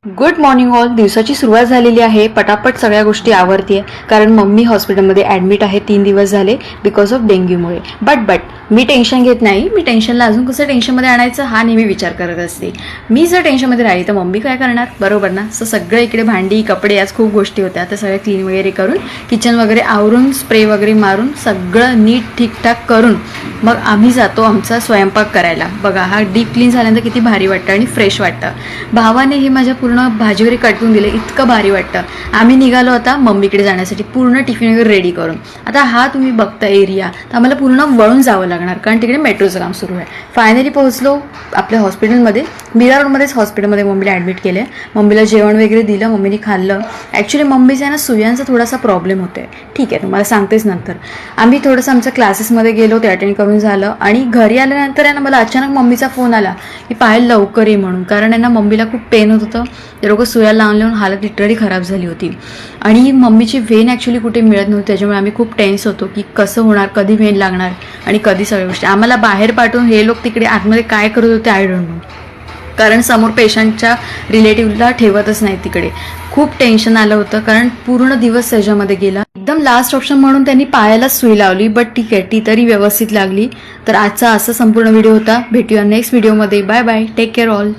Good morning all. दिवसाची सुरुवात झालेली आहे. पटापट सगळ्या गोष्टी आवरतीये कारण मम्मी हॉस्पिटलमध्ये ॲडमिट आहे 3 दिवस झाले बिकॉज ऑफ डेंग्यूमुळे. बट मी टेन्शन घेत नाही. मी टेन्शनला अजून कसं टेन्शनमध्ये आणायचं हा नेहमी विचार करत असते. मी जर टेन्शनमध्ये राहिली तर मम्मी काय करणार, बरोबर ना. सो सगळं इकडे भांडी कपडे आज खूप गोष्टी होत्या, त्या सगळ्या क्लीन वगैरे करून किचन वगैरे आवरून स्प्रे वगैरे मारून सगळं नीट ठीकठाक करून मग आम्ही जातो आमचा स्वयंपाक करायला. बघा हा डीप क्लीन झाल्यानंतर किती भारी वाटतं आणि फ्रेश वाटतं. भावाने हे माझ्या पूर्ण भाजी वगैरे कटवून दिले, इतकं भारी वाटतं. आम्ही निघालो आता मम्मीकडे जाण्यासाठी पूर्ण टिफिन वगैरे रेडी करून. आता हा तुम्ही बघता एरिया तर आम्हाला पूर्ण वळून जावं लागणार कारण तिकडे मेट्रोचं काम सुरू आहे. फायनली पोहोचलो आपल्या हॉस्पिटलमध्ये. मीरा रोडमध्येच हॉस्पिटलमध्ये मम्मीला ॲडमिट केलं आहे. मम्मीला जेवण वगैरे दिलं, मम्मीने खाल्लं. ॲक्च्युली मम्मीचा आहे ना सुयांचा थोडासा प्रॉब्लेम होतो आहे. ठीक आहे, तुम्हाला सांगतेच नंतर. आम्ही थोडंसं आमच्या क्लासेसमध्ये गेलो, ते अटेंड करून झालं आणि घरी आल्यानंतर आहे ना मला अचानक मम्मीचा फोन आला की पायल लवकर ये म्हणून. कारण आहे ना मम्मीला खूप पेन होत होतं. ते लोक सुया लावून लावून हालत लिटरली खराब झाली होती आणि मम्मीची वेन ॲक्च्युली कुठे मिळत नव्हती. त्याच्यामुळे आम्ही खूप टेन्स होतो की कसं होणार, कधी वेन लागणार आणि कधी सगळ्या गोष्टी. आम्हाला बाहेर पाठवून हे लोक तिकडे आतमध्ये काय करत होते आय डोंट नो. कारण समोर पेशंटच्या रिलेटिव्हला ठेवतच नाही तिकडे. खूप टेन्शन आलं होतं कारण पूर्ण दिवस त्याच्यामध्ये गेला. एकदम लास्ट ऑप्शन म्हणून त्यांनी पायालाच सुई लावली, बट ठीक आहे ती तरी व्यवस्थित लागली. तर आजचा असा संपूर्ण व्हिडिओ होता. भेटूया नेक्स्ट व्हिडिओमध्ये. Bye bye, take care all.